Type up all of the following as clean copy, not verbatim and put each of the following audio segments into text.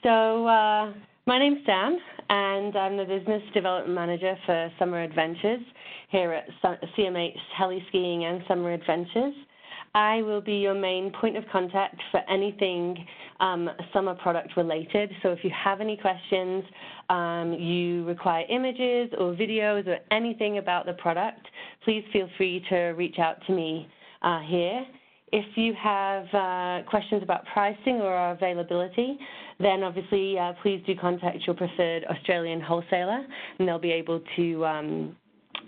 My name's Sam, and I'm the Business Development Manager for Summer Adventures here at CMH Heli-Skiing and Summer Adventures. I will be your main point of contact for anything summer product related. So if you have any questions, you require images or videos or anything about the product, please feel free to reach out to me here. If you have questions about pricing or our availability, then obviously please do contact your preferred Australian wholesaler, and they'll be able to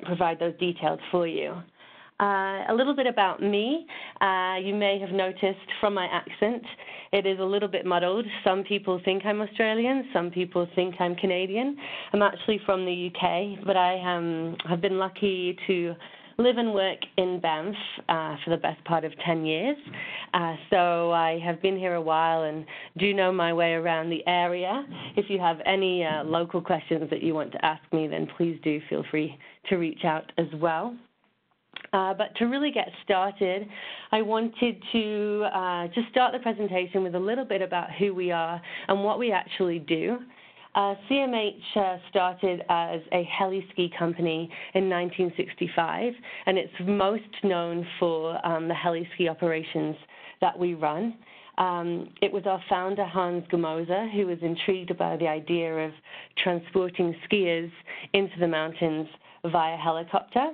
provide those details for you. A little bit about me. You may have noticed from my accent, it is a little bit muddled. Some people think I'm Australian, some people think I'm Canadian. I'm actually from the UK, but I have been lucky to live and work in Banff for the best part of 10 years. So I have been here a while and do know my way around the area. If you have any local questions that you want to ask me, then please do feel free to reach out as well. But to really get started, I wanted to just start the presentation with a little bit about who we are and what we actually do. CMH started as a heli-ski company in 1965, and it's most known for the heli-ski operations that we run. It was our founder, Hans Gamoser, who was intrigued by the idea of transporting skiers into the mountains via helicopter.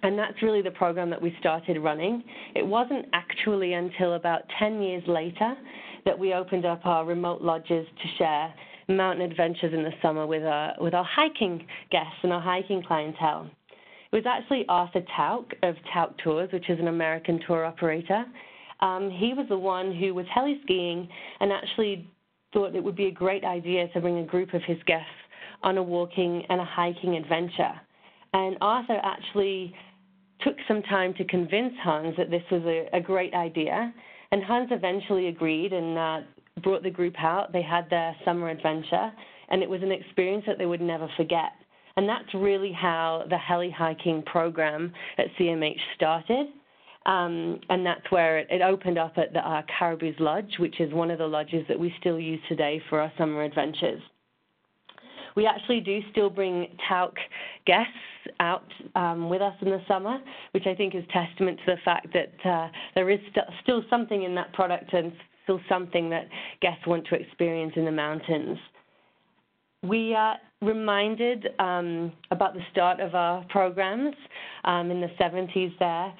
And that's really the program that we started running. It wasn't actually until about 10 years later that we opened up our remote lodges to share mountain adventures in the summer with our hiking guests and our hiking clientele. It was actually Arthur Tauk of Tauk Tours, which is an American tour operator. He was the one who was heli-skiing and actually thought it would be a great idea to bring a group of his guests on a walking and a hiking adventure. And Arthur actually took some time to convince Hans that this was a great idea. And Hans eventually agreed and brought the group out. They had their summer adventure, and it was an experience that they would never forget. And that's really how the heli-hiking program at CMH started. And that's where it opened up at our Caribou's Lodge, which is one of the lodges that we still use today for our summer adventures. We actually do still bring Tauk guests out with us in the summer, which I think is testament to the fact that there is still something in that product and still something that guests want to experience in the mountains. We are reminded about the start of our programs in the 70s there.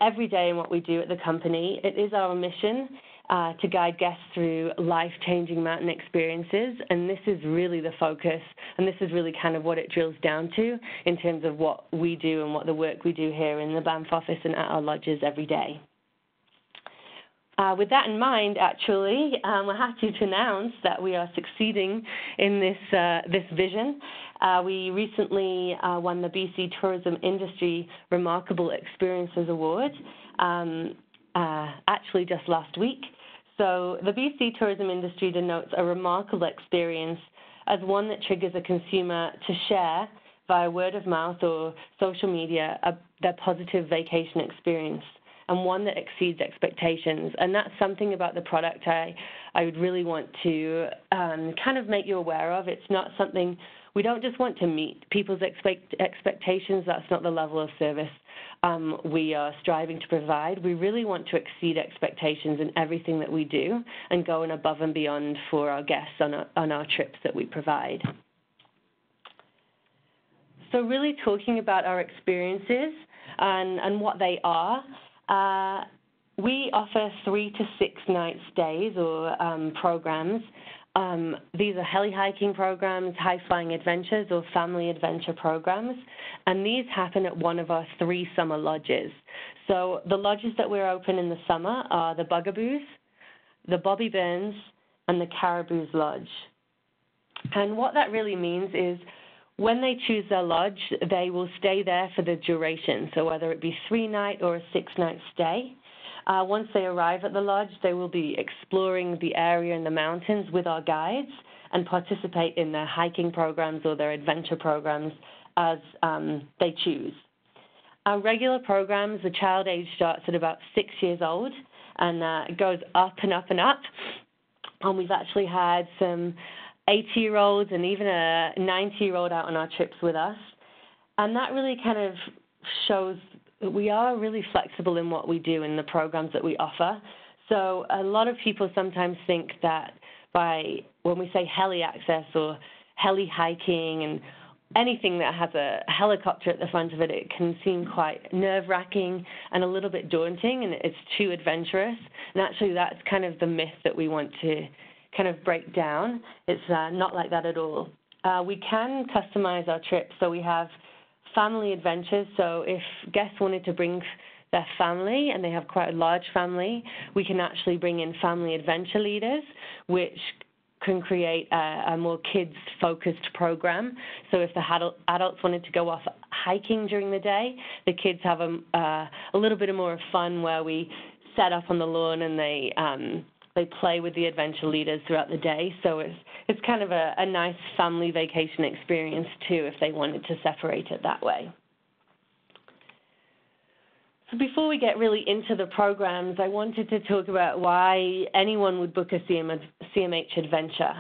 Every day in what we do at the company, it is our mission to guide guests through life-changing mountain experiences, and this is really the focus, and this is really kind of what it drills down to in terms of what we do and what the work we do here in the Banff office and at our lodges every day. With that in mind, actually, we're happy to announce that we are succeeding in this vision. We recently won the BC Tourism Industry Remarkable Experiences Award, actually just last week. So the BC tourism industry denotes a remarkable experience as one that triggers a consumer to share via word of mouth or social media their positive vacation experience, and one that exceeds expectations. And that's something about the product I would really want to kind of make you aware of. It's not something, we don't just want to meet people's expectations. That's not the level of service we are striving to provide. We really want to exceed expectations in everything that we do and go above and beyond for our guests on our trips that we provide. So really talking about our experiences and what they are, we offer 3 to 6 night stays or programs. These are heli-hiking programs, high-flying adventures, or family adventure programs, and these happen at one of our 3 summer lodges. So the lodges that we're open in the summer are the Bugaboos, the Bobby Burns, and the Caribou's Lodge. And what that really means is when they choose their lodge, they will stay there for the duration, so whether it be 3-night or a 6-night stay. Once they arrive at the lodge, they will be exploring the area in the mountains with our guides and participate in their hiking programs or their adventure programs as they choose. Our regular programs, the child age starts at about 6 years old, and it goes up and up and up. And we've actually had some 80-year-olds and even a 90-year-old out on our trips with us. And that really kind of shows that we are really flexible in what we do in the programs that we offer. So a lot of people sometimes think that when we say heli access or heli-hiking and anything that has a helicopter at the front of it, it can seem quite nerve-wracking and a little bit daunting, and it's too adventurous. And actually, that's kind of the myth that we want to kind of break down. It's not like that at all. We can customize our trips, so we have family adventures. So if guests wanted to bring their family and they have quite a large family, we can actually bring in family adventure leaders, which can create a more kids-focused program. So if the adults wanted to go off hiking during the day, the kids have a little bit more fun where we set up on the lawn and they play with the adventure leaders throughout the day. So it's kind of a nice family vacation experience too if they wanted to separate it that way. So before we get really into the programs, I wanted to talk about why anyone would book a CMH adventure.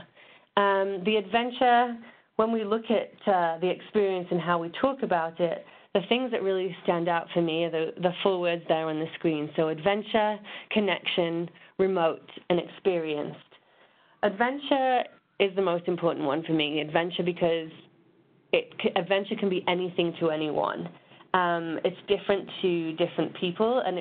The adventure, when we look at the experience and how we talk about it, the things that really stand out for me are the 4 words there on the screen. So adventure, connection, remote, and experienced. Adventure is the most important one for me. Adventure because adventure can be anything to anyone. It's different to different people, and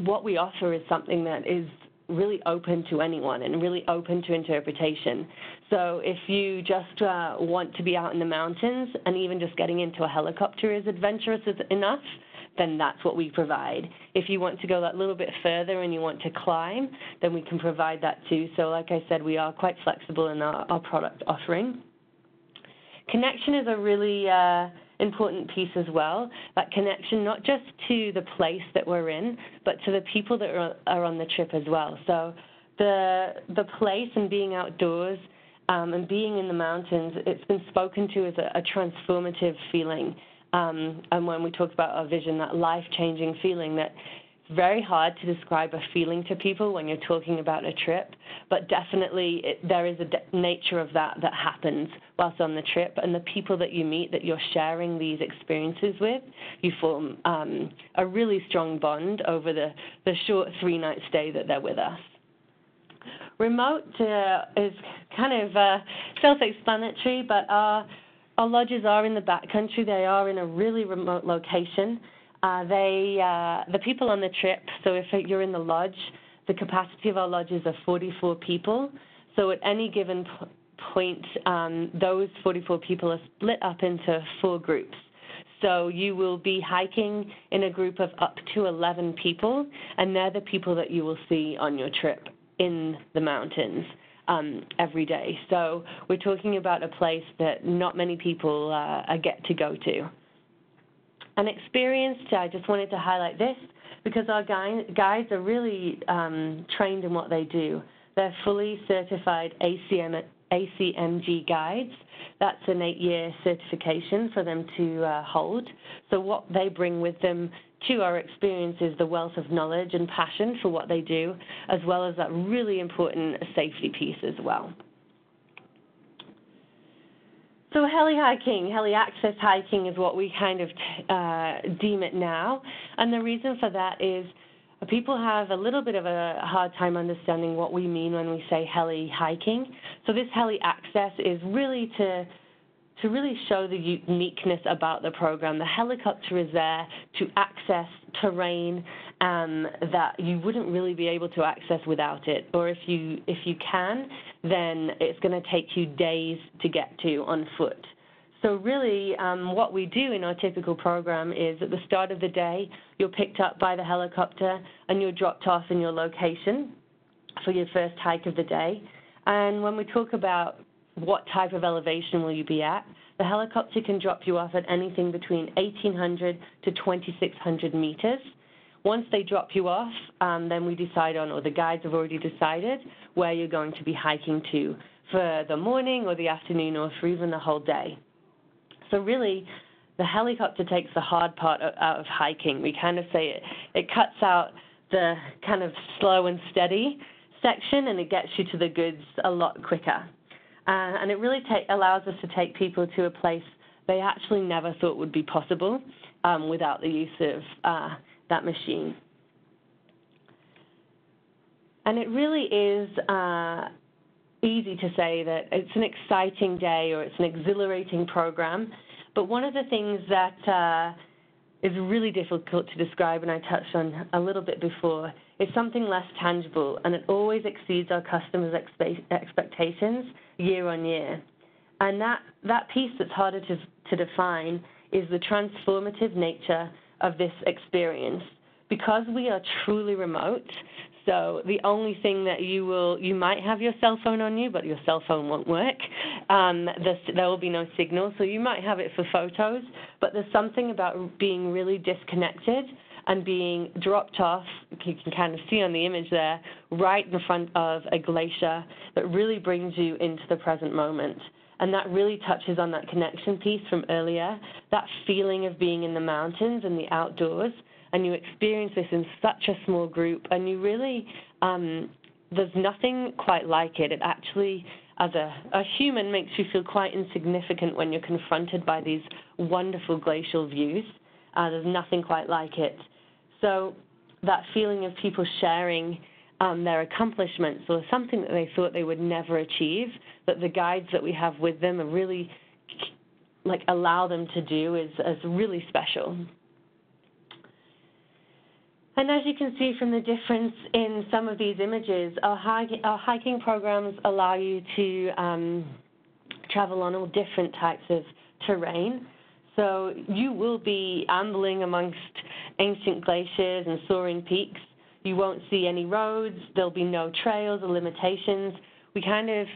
what we offer is something that is really open to anyone and really open to interpretation. So if you just want to be out in the mountains and even just getting into a helicopter is adventurous enough, then that's what we provide. If you want to go that little bit further and you want to climb, then we can provide that too. So like I said, we are quite flexible in our product offering. Connection is a really important piece as well. That connection not just to the place that we're in, but to the people that are on the trip as well. So the place and being outdoors and being in the mountains, it's been spoken to as a transformative feeling. And when we talk about our vision, that life-changing feeling, that it's very hard to describe a feeling to people when you're talking about a trip, but definitely there is a nature of that happens whilst on the trip, and the people that you meet that you're sharing these experiences with, you form a really strong bond over the short 3-night stay that they're with us. Remote is kind of self-explanatory, but our lodges are in the backcountry. They are in a really remote location. The people on the trip, so if you're in the lodge, the capacity of our lodges are 44 people. So at any given point, those 44 people are split up into 4 groups. So you will be hiking in a group of up to 11 people, and they're the people that you will see on your trip in the mountains every day. So we're talking about a place that not many people get to go to. And experienced, I just wanted to highlight this because our guides are really trained in what they do. They're fully certified ACMG guides. That's an 8-year certification for them to hold. So what they bring with them to our experience is the wealth of knowledge and passion for what they do, as well as that really important safety piece as well. So heli-hiking, heli-access hiking is what we kind of deem it now. And the reason for that is people have a little bit of a hard time understanding what we mean when we say heli-hiking. So this heli-access is really to really show the uniqueness about the program. The helicopter is there to access terrain that you wouldn't really be able to access without it. Or if you can, then it's going to take you days to get to on foot. So really what we do in our typical program is at the start of the day, you're picked up by the helicopter and you're dropped off in your location for your first hike of the day. And when we talk about what type of elevation will you be at, the helicopter can drop you off at anything between 1,800 to 2,600 meters. Once they drop you off, then we decide on, or the guides have already decided, where you're going to be hiking to for the morning or the afternoon or for even the whole day. So really, the helicopter takes the hard part out of hiking. We kind of say it cuts out the kind of slow and steady section, and it gets you to the goods a lot quicker. And it really allows us to take people to a place they actually never thought would be possible without the use of that machine. And it really is easy to say that it's an exciting day or it's an exhilarating program, but one of the things that is really difficult to describe, and I touched on a little bit before, is something less tangible, and it always exceeds our customers' expectations year on year. And that piece that's harder to define is the transformative nature of this experience. Because we are truly remote, so the only thing that you might have your cell phone on you, but your cell phone won't work. There will be no signal, so you might have it for photos, but there's something about being really disconnected and being dropped off, you can kind of see on the image there, right in front of a glacier that really brings you into the present moment. And that really touches on that connection piece from earlier, that feeling of being in the mountains and the outdoors, and you experience this in such a small group, and you really, there's nothing quite like it. It actually, as a human, makes you feel quite insignificant when you're confronted by these wonderful glacial views. There's nothing quite like it. So that feeling of people sharing their accomplishments or something that they thought they would never achieve, that the guides that we have with them are really, allow them to do is really special. And as you can see from the difference in some of these images, our hiking programs allow you to travel on all different types of terrain. So you will be ambling amongst ancient glaciers and soaring peaks. You won't see any roads. There'll be no trails or limitations. We kind of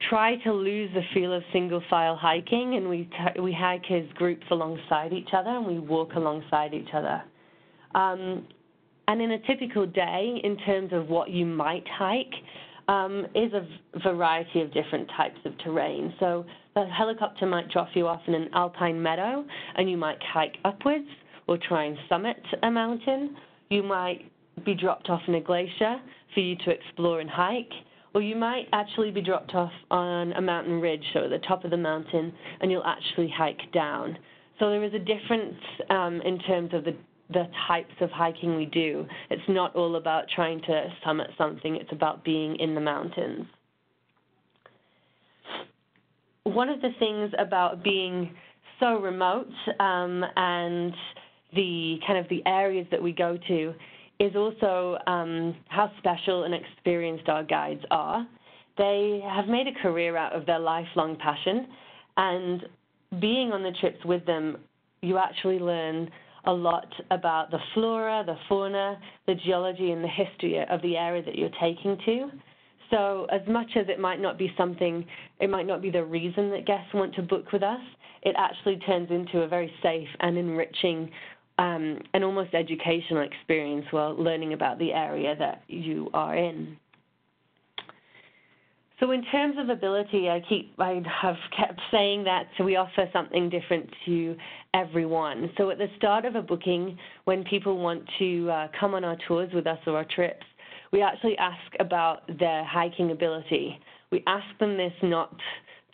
try to lose the feel of single-file hiking, and we hike as groups alongside each other, and we walk alongside each other. And in a typical day, in terms of what you might hike, is a variety of different types of terrain. So the helicopter might drop you off in an alpine meadow, and you might hike upwards or try and summit a mountain. You might be dropped off in a glacier for you to explore and hike, or you might actually be dropped off on a mountain ridge, so at the top of the mountain, and you'll actually hike down. So there is a difference in terms of the types of hiking we do. It's not all about trying to summit something, it's about being in the mountains. One of the things about being so remote and the kind of the areas that we go to is also how special and experienced our guides are. They have made a career out of their lifelong passion, and being on the trips with them, you actually learn a lot about the flora, the fauna, the geology, and the history of the area that you're taking to. So as much as it might not be something, it might not be the reason that guests want to book with us, it actually turns into a very safe and enriching and almost educational experience while learning about the area that you are in. So in terms of ability, I have kept saying that we offer something different to everyone. So at the start of a booking, when people want to come on our tours with us or our trips, we actually ask about their hiking ability. We ask them this not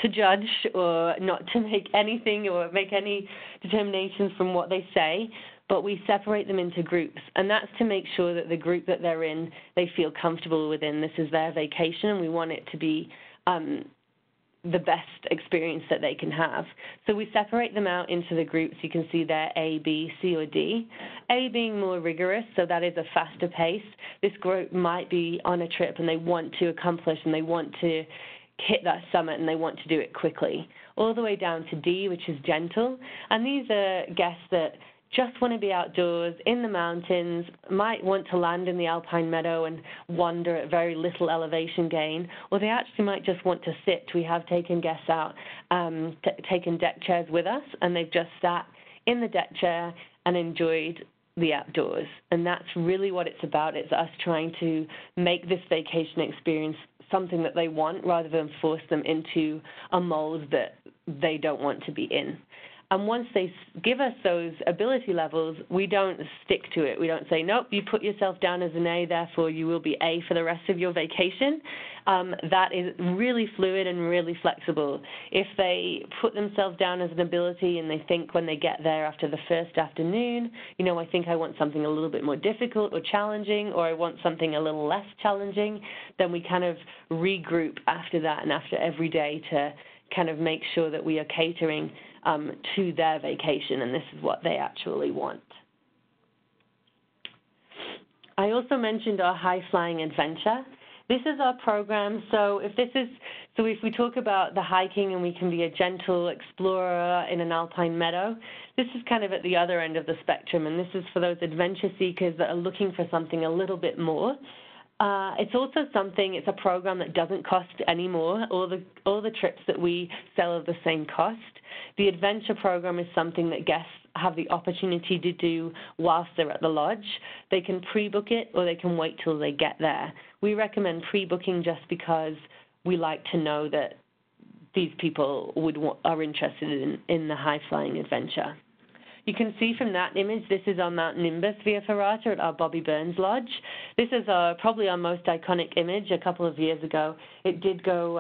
to judge or not to make anything or make any determinations from what they say, but we separate them into groups, and that's to make sure that the group that they're in, they feel comfortable within. This is their vacation, and we want it to be the best experience that they can have. So we separate them out into the groups. You can see there A, B, C, or D. A being more rigorous, so that is a faster pace. This group might be on a trip, and they want to accomplish, and they want to hit that summit, and they want to do it quickly. All the way down to D, which is gentle, and these are guests that just want to be outdoors in the mountains, might want to land in the alpine meadow and wander at very little elevation gain, or they actually might just want to sit. We have taken guests out, taken deck chairs with us, and they've just sat in the deck chair and enjoyed the outdoors. And that's really what it's about. It's us trying to make this vacation experience something that they want rather than force them into a mold that they don't want to be in. And once they give us those ability levels, we don't stick to it. We don't say, nope, you put yourself down as an A, therefore you will be A for the rest of your vacation. That is really fluid and really flexible. If they put themselves down as an ability and they think when they get there after the first afternoon, I think I want something a little bit more difficult or challenging, or I want something a little less challenging, then we kind of regroup after that and after every day to kind of make sure that we are catering to their vacation, and this is what they actually want. I also mentioned our high-flying adventure. This is our program. So if we talk about the hiking and we can be a gentle explorer in an alpine meadow, this is kind of at the other end of the spectrum, and this is for those adventure seekers that are looking for something a little bit more. It's a program that doesn't cost any more. All the trips that we sell are the same cost. The adventure program is something that guests have the opportunity to do whilst they're at the lodge. They can pre-book it or they can wait till they get there. We recommend pre-booking just because we like to know that these people are interested in the high-flying adventure. You can see from that image, this is our Mount Nimbus Via Ferrata at our Bobby Burns Lodge. This is probably our most iconic image. A couple of years ago, it did go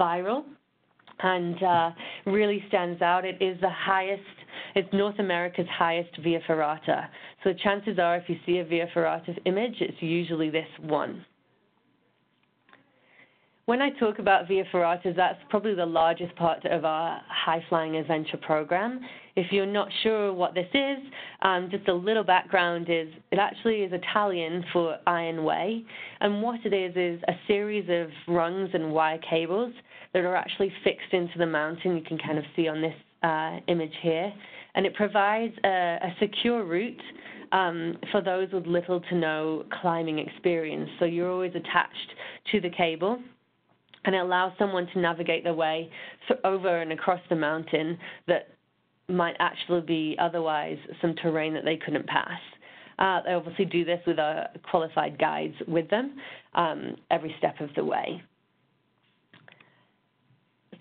viral and really stands out. It is it's North America's highest Via Ferrata. So chances are if you see a Via Ferrata image, it's usually this one. When I talk about Via Ferratas, that's probably the largest part of our high-flying adventure program. If you're not sure what this is, just a little background is it actually is Italian for Iron Way. And what it is a series of rungs and wire cables that are actually fixed into the mountain. You can kind of see on this image here. And it provides a secure route for those with little to no climbing experience. So you're always attached to the cable, and it allows someone to navigate their way over and across the mountain that might actually be otherwise some terrain that they couldn't pass. They obviously do this with our qualified guides with them every step of the way.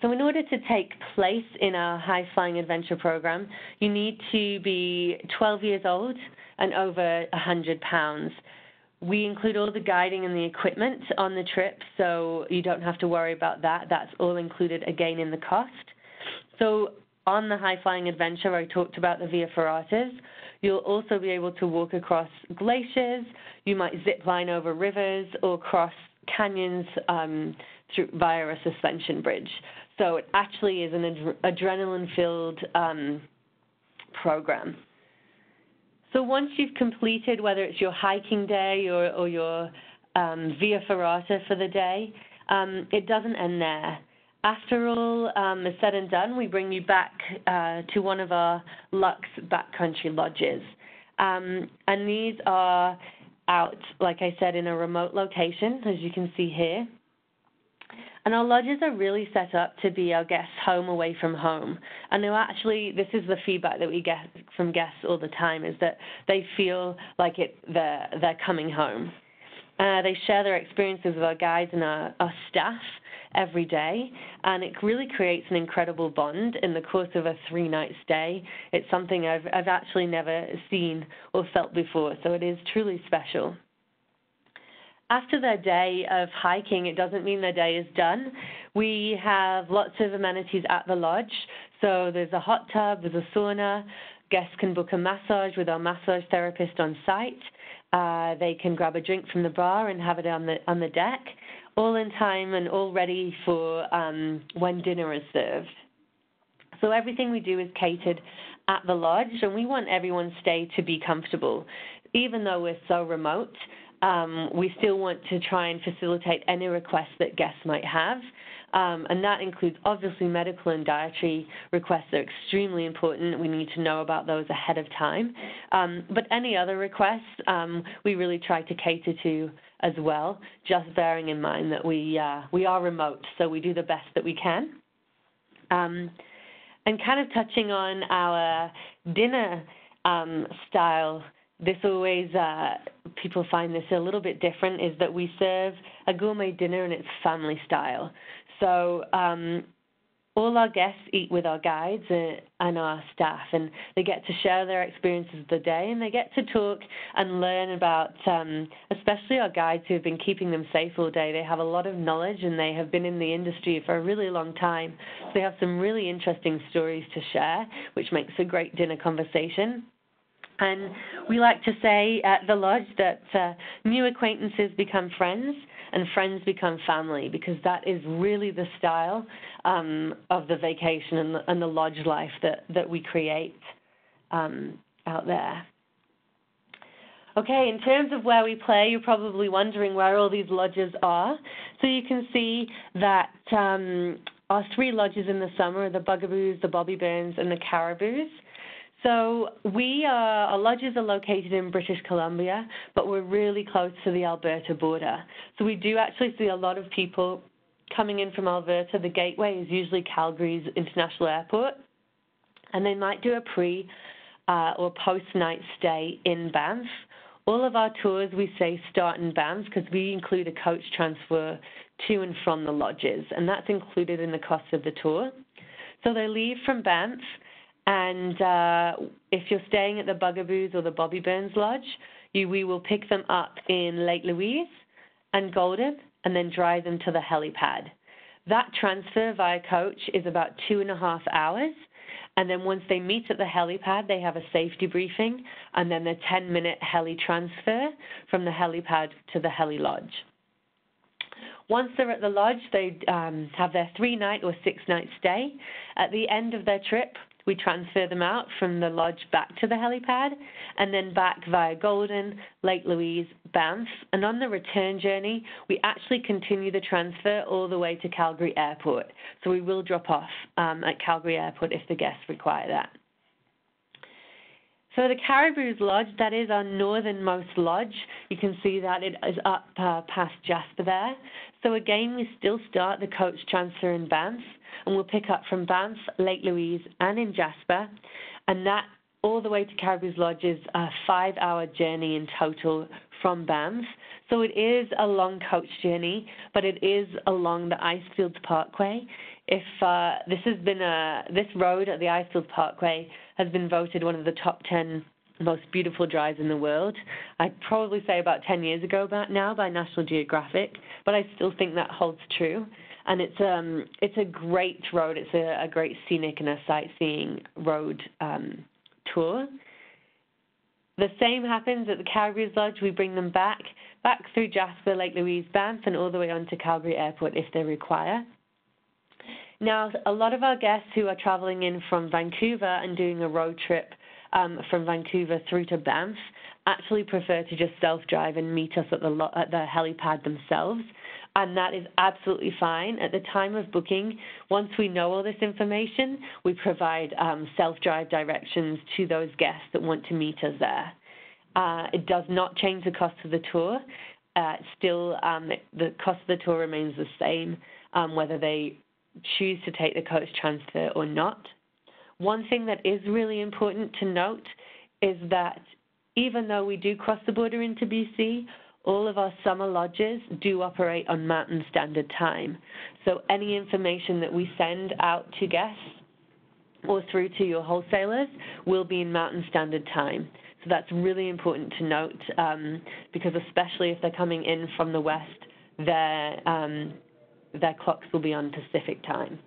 So in order to take place in our high-flying adventure program, you need to be 12 years old and over 100 pounds. We include all the guiding and the equipment on the trip, so you don't have to worry about that. That's all included, again, in the cost. So on the high-flying adventure, I talked about the Via Ferratas. You'll also be able to walk across glaciers. You might zip line over rivers or cross canyons via a suspension bridge. So it actually is an adrenaline-filled program. So once you've completed, whether it's your hiking day or your Via Ferrata for the day, it doesn't end there. After all is said and done, we bring you back to one of our luxe backcountry lodges. And these are out, like I said, in a remote location, as you can see here. And our lodges are really set up to be our guests' home away from home. And this is the feedback that we get from guests all the time, is that they feel like they're coming home. They share their experiences with our guides and our staff every day, and it really creates an incredible bond in the course of a 3-night stay. It's something I've actually never seen or felt before, so it is truly special. After their day of hiking, it doesn't mean their day is done. We have lots of amenities at the lodge. So there's a hot tub, there's a sauna. Guests can book a massage with our massage therapist on site. They can grab a drink from the bar and have it on the deck, all in time and all ready for when dinner is served. So everything we do is catered at the lodge, and we want everyone's stay to be comfortable. Even though we're so remote, we still want to try and facilitate any requests that guests might have, and that includes obviously medical and dietary requests. They're extremely important. We need to know about those ahead of time. But any other requests, we really try to cater to as well, just bearing in mind that we are remote, so we do the best that we can. And kind of touching on our dinner style, this always, people find this a little bit different, is that we serve a gourmet dinner and it's family style. So All our guests eat with our guides and our staff, and they get to share their experiences of the day, and they get to talk and learn about, especially our guides who have been keeping them safe all day. They have a lot of knowledge, and they have been in the industry for a really long time. So they have some really interesting stories to share, which makes a great dinner conversation. And we like to say at the lodge that new acquaintances become friends and friends become family, because that is really the style of the vacation and the lodge life that we create out there. Okay, in terms of where we play, you're probably wondering where all these lodges are. So you can see that our 3 lodges in the summer are the Bugaboos, the Bobby Burns, and the Caribous. So our lodges are located in British Columbia, but we're really close to the Alberta border. So we do actually see a lot of people coming in from Alberta. The gateway is usually Calgary's International Airport, and they might do a pre or post-night stay in Banff. All of our tours, we say, start in Banff because we include a coach transfer to and from the lodges, and that's included in the cost of the tour. So they leave from Banff. And if you're staying at the Bugaboos or the Bobby Burns Lodge, we will pick them up in Lake Louise and Golden and then drive them to the helipad. That transfer via coach is about 2.5 hours. And then once they meet at the helipad, they have a safety briefing and then a 10-minute heli transfer from the helipad to the heli lodge. Once they're at the lodge, they have their 3-night or 6-night stay. At the end of their trip, we transfer them out from the lodge back to the helipad and then back via Golden, Lake Louise, Banff. And on the return journey, we actually continue the transfer all the way to Calgary Airport. So we will drop off at Calgary Airport if the guests require that. So the Caribous Lodge, that is our northernmost lodge. You can see that it is up past Jasper there. So again, we still start the coach transfer in Banff, and we'll pick up from Banff, Lake Louise, and in Jasper. And that all the way to Caribous Lodge is a 5-hour journey in total from Banff. So it is a long coach journey, but it is along the Icefields Parkway. If this road at the Icefields Parkway has been voted one of the top 10 most beautiful drives in the world. I'd probably say about 10 years ago now by National Geographic, but I still think that holds true. And it's a great road. It's a great scenic and a sightseeing road tour. The same happens at the Caribous Lodge. We bring them back through Jasper, Lake Louise, Banff, and all the way on to Calgary Airport if they require. Now, a lot of our guests who are traveling in from Vancouver and doing a road trip from Vancouver through to Banff actually prefer to just self-drive and meet us at the helipad themselves, and that is absolutely fine. At the time of booking, once we know all this information, we provide self-drive directions to those guests that want to meet us there. It does not change the cost of the tour. Still, the cost of the tour remains the same, whether they choose to take the coach transfer or not. One thing that is really important to note is that even though we do cross the border into BC, all of our summer lodges do operate on Mountain Standard Time. So any information that we send out to guests or through to your wholesalers will be in Mountain Standard Time. So that's really important to note because especially if they're coming in from the west, their clocks will be on Pacific Time.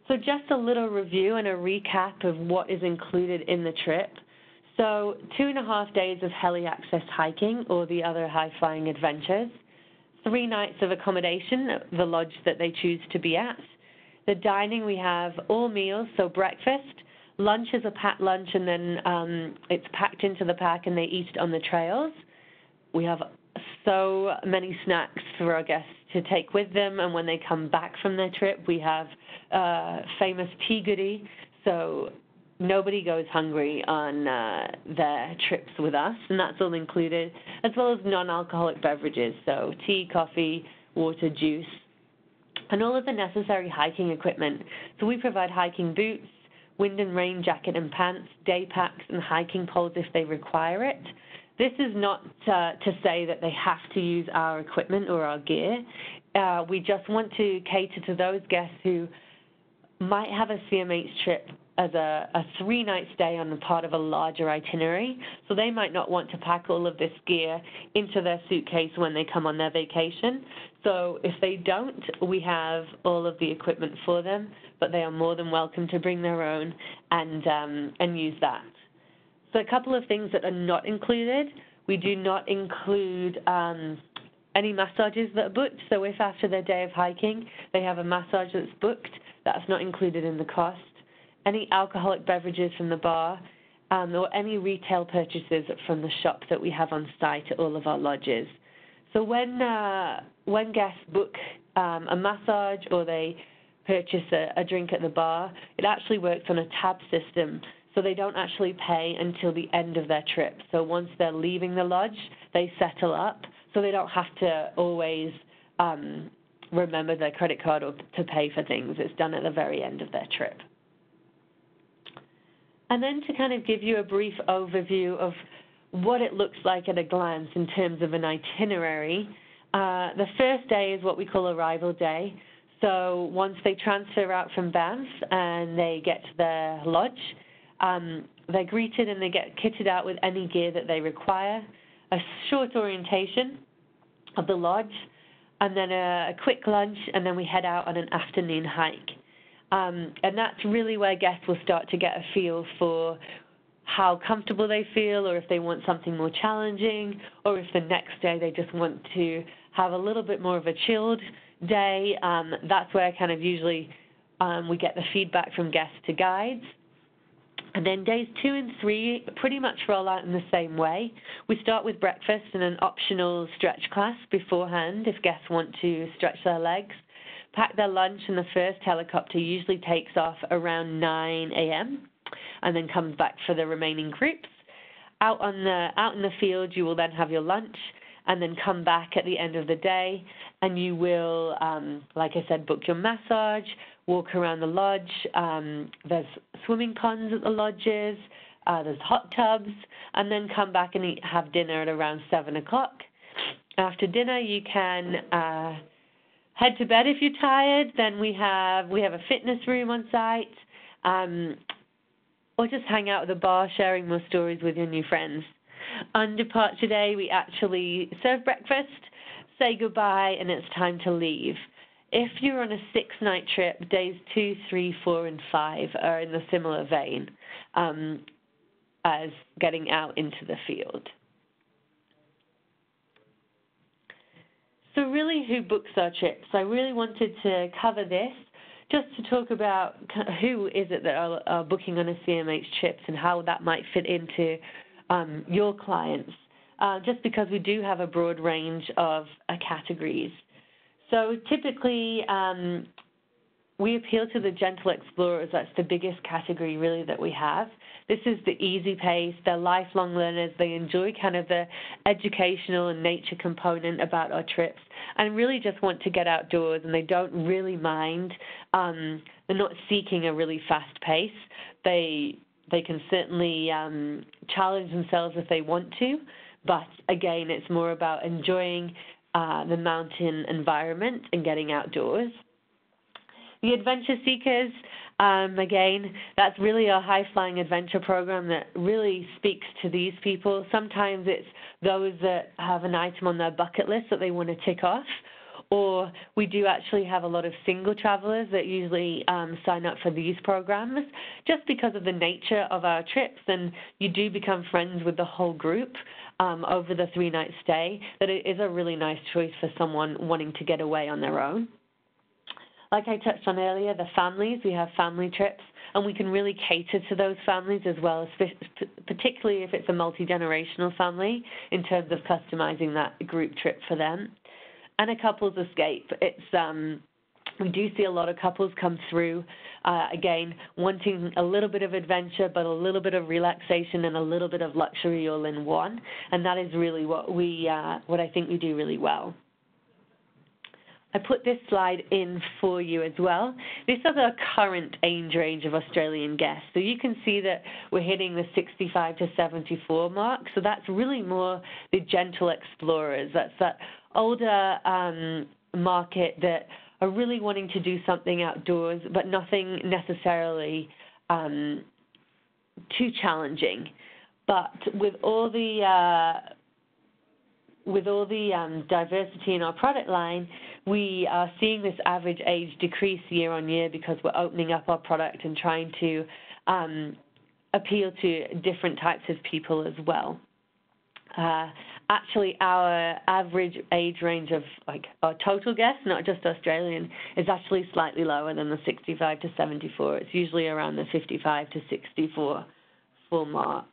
So just a little review and a recap of what is included in the trip. So 2.5 days of heli-access hiking or the other high-flying adventures, 3 nights of accommodation at the lodge that they choose to be at. The dining, we have all meals, so breakfast, lunch is a packed lunch, and then it's packed into the pack and they eat it on the trails. We have so many snacks for our guests to take with them, and when they come back from their trip, we have famous tea goodie, so nobody goes hungry on their trips with us, and that's all included, as well as non-alcoholic beverages, so tea, coffee, water, juice, and all of the necessary hiking equipment. So we provide hiking boots, wind and rain jacket and pants, day packs, and hiking poles if they require it. This is not to say that they have to use our equipment or our gear. we just want to cater to those guests who might have a CMH trip as a 3-night stay on a part of a larger itinerary. So they might not want to pack all of this gear into their suitcase when they come on their vacation. So if they don't, we have all of the equipment for them, but they are more than welcome to bring their own and use that. So a couple of things that are not included. We do not include any massages that are booked. So if after their day of hiking they have a massage that's booked, that's not included in the cost. Any alcoholic beverages from the bar, or any retail purchases from the shop that we have on site at all of our lodges. So when guests book a massage or they purchase a drink at the bar, it actually works on a tab system, so they don't actually pay until the end of their trip. So once they're leaving the lodge, they settle up, so they don't have to always remember their credit card or to pay for things. It's done at the very end of their trip. And then to kind of give you a brief overview of what it looks like at a glance in terms of an itinerary, the first day is what we call arrival day. So once they transfer out from Banff and they get to their lodge, they're greeted and they get kitted out with any gear that they require, a short orientation of the lodge, and then a quick lunch, and then we head out on an afternoon hike. And that's really where guests will start to get a feel for how comfortable they feel, or if they want something more challenging, or if the next day they just want to have a little bit more of a chilled day. That's where kind of usually we get the feedback from guests to guides. And then days 2 and 3 pretty much roll out in the same way. We start with breakfast and an optional stretch class beforehand if guests want to stretch their legs. Pack their lunch, and the first helicopter usually takes off around 9 a.m. and then comes back for the remaining groups. Out in the field, you will then have your lunch and then come back at the end of the day, and you will, like I said, book your massage, walk around the lodge. There's swimming ponds at the lodges, there's hot tubs, and then come back and have dinner at around 7 o'clock. After dinner, you can head to bed if you're tired. Then we have a fitness room on site, or just hang out at the bar sharing more stories with your new friends. On departure day, we actually serve breakfast, say goodbye, and it's time to leave. If you're on a 6-night trip, days 2, 3, 4, and 5 are in the similar vein as getting out into the field. So really, who books our trips? I really wanted to cover this just to talk about who is it that are booking on a CMH trips and how that might fit into your clients, just because we do have a broad range of categories. So typically, we appeal to the gentle explorers. That's the biggest category, really, that we have. This is the easy pace. They're lifelong learners. They enjoy kind of the educational and nature component about our trips and really just want to get outdoors, and they don't really mind. They're not seeking a really fast pace. They can certainly challenge themselves if they want to, but again, it's more about enjoying the mountain environment and getting outdoors. The adventure seekers, again, that's really a high-flying adventure program that really speaks to these people. Sometimes it's those that have an item on their bucket list that they want to tick off, or we do actually have a lot of single travelers that usually sign up for these programs just because of the nature of our trips, and you do become friends with the whole group over the 3-night stay, that it is a really nice choice for someone wanting to get away on their own. Like I touched on earlier, the families, we have family trips, and we can really cater to those families as well, particularly if it's a multi-generational family, in terms of customizing that group trip for them. And a couples escape. It's we do see a lot of couples come through, again, wanting a little bit of adventure, but a little bit of relaxation and a little bit of luxury all in one, and that is really what I think we do really well. I put this slide in for you as well. This is our current age range of Australian guests. So you can see that we're hitting the 65 to 74 mark. So that's really more the gentle explorers. That's that older market that are really wanting to do something outdoors, but nothing necessarily too challenging. But with all the diversity in our product line, we are seeing this average age decrease year on year because we're opening up our product and trying to appeal to different types of people as well. Actually, our average age range of our total guests, not just Australian, is actually slightly lower than the 65 to 74. It's usually around the 55 to 64 full mark.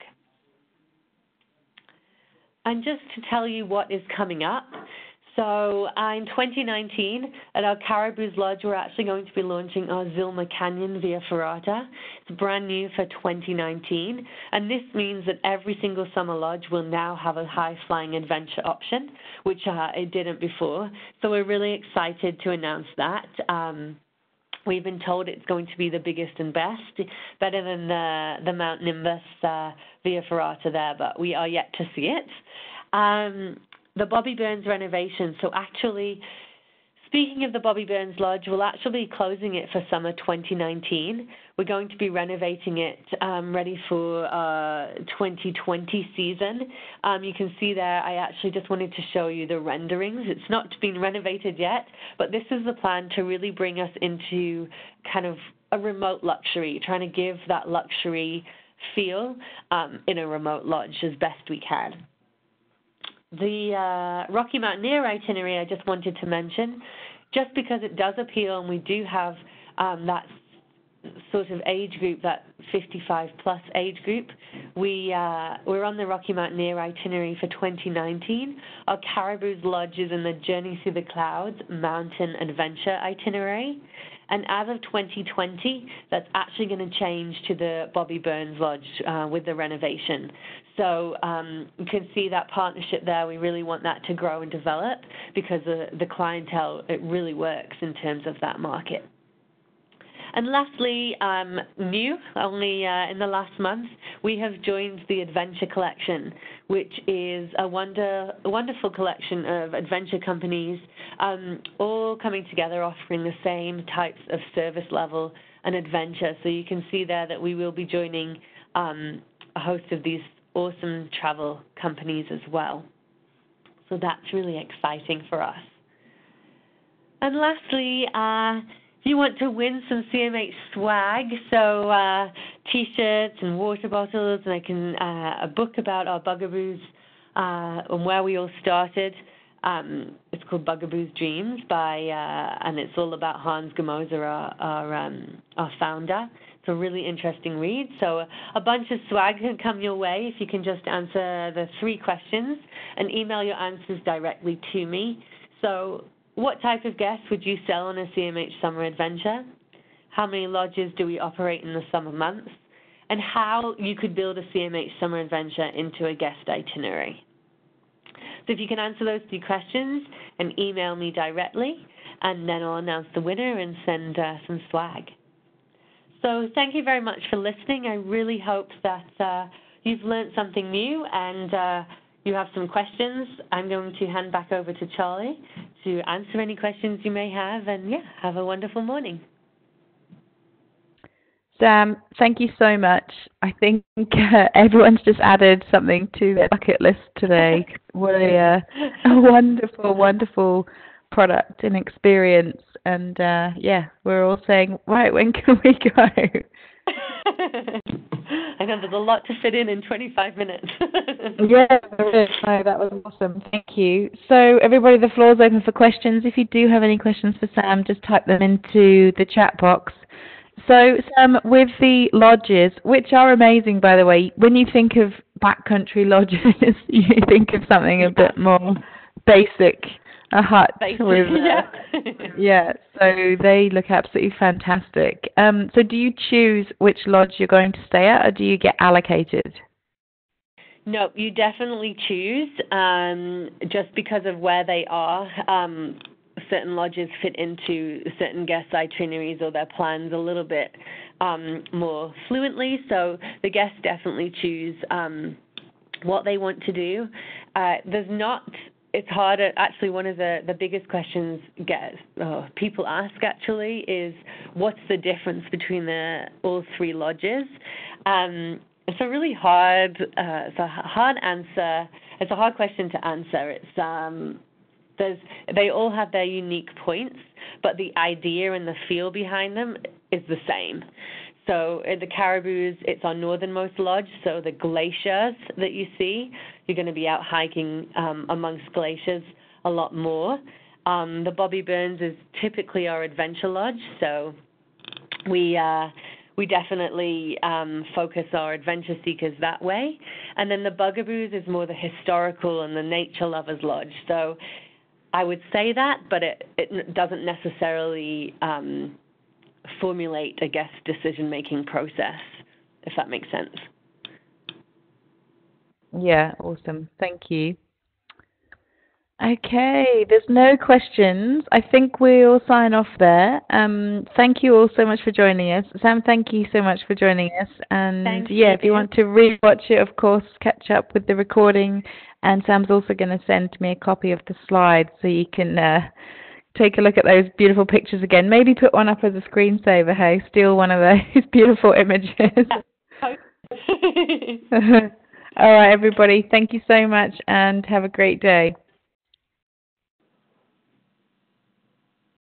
And just to tell you what is coming up, so in 2019, at our Caribou's Lodge, we're actually going to be launching our Zilma Canyon Via Ferrata. It's brand new for 2019, and this means that every single summer lodge will now have a high-flying adventure option, which it didn't before. So we're really excited to announce that. We've been told it's going to be the biggest and best, better than the Mount Nimbus Via Ferrata there, but we are yet to see it. The Bobby Burns renovation. So actually, speaking of the Bobby Burns Lodge, we'll actually be closing it for summer 2019. We're going to be renovating it ready for 2020 season. You can see there, I actually just wanted to show you the renderings. It's not been renovated yet, but this is the plan to really bring us into kind of a remote luxury, trying to give that luxury feel in a remote lodge as best we can. The Rocky Mountaineer itinerary I just wanted to mention, just because it does appeal and we do have that sort of age group, that 55-plus age group, we're on the Rocky Mountaineer itinerary for 2019. Our Caribou's Lodge is in the Journey Through the Clouds Mountain Adventure itinerary. And as of 2020, that's actually going to change to the Bobby Burns Lodge with the renovation. So you can see that partnership there. We really want that to grow and develop because the clientele, it really works in terms of that market. And lastly, new, only in the last month, we have joined the Adventure Collection, which is a wonderful collection of adventure companies, all coming together offering the same types of service level and adventure. So you can see there that we will be joining a host of these awesome travel companies as well. So that's really exciting for us. And lastly, if you want to win some CMH swag, so T-shirts and water bottles, and a book about our bugaboos and where we all started. It's called Bugaboo's Dreams and it's all about Hans Gamoser, our founder. It's a really interesting read. So a bunch of swag can come your way if you can just answer the 3 questions and email your answers directly to me. So what type of guests would you sell on a CMH Summer Adventure? How many lodges do we operate in the summer months? And how you could build a CMH Summer Adventure into a guest itinerary. So if you can answer those 3 questions and email me directly, and then I'll announce the winner and send some swag. So thank you very much for listening. I really hope that you've learned something new and you have some questions. I'm going to hand back over to Charlie to answer any questions you may have, and have a wonderful morning. Sam, thank you so much. I think everyone's just added something to their bucket list today. What a wonderful, wonderful product and experience. And we're all saying, right, when can we go? I know there's a lot to fit in 25 minutes. Yeah, there is. No, that was awesome. Thank you. So everybody, the floor is open for questions. If you do have any questions for Sam, just type them into the chat box. So Sam, with the lodges, which are amazing, by the way, when you think of backcountry lodges, you think of something a bit more basic, a hut. With, so they look absolutely fantastic. So do you choose which lodge you're going to stay at, or do you get allocated? No, you definitely choose, just because of where they are. Certain lodges fit into certain guest itineraries or their plans a little bit more fluently, so the guests definitely choose what they want to do. There's not it's harder. Actually, one of the biggest questions people ask actually is, what's the difference between all three lodges? It's a really hard, it's a hard answer. It's a hard question to answer. They all have their unique points, but the idea and the feel behind them is the same. So at the Caribous, it's our northernmost lodge, so the glaciers that you see, you're going to be out hiking amongst glaciers a lot more. The Bobby Burns is typically our adventure lodge, so we definitely focus our adventure seekers that way. And then the Bugaboos is more the historical and the nature lovers lodge. So I would say that, but it doesn't necessarily formulate a guest decision-making process, if that makes sense. Yeah, awesome. Thank you. Okay, there's no questions. I think we'll sign off there. Thank you all so much for joining us. Sam, thank you so much for joining us. And Thank if you want to re-watch it, of course, catch up with the recording. And Sam's also going to send me a copy of the slides so you can take a look at those beautiful pictures again. Maybe put one up as a screensaver, hey? Steal one of those beautiful images. All right, everybody. Thank you so much and have a great day.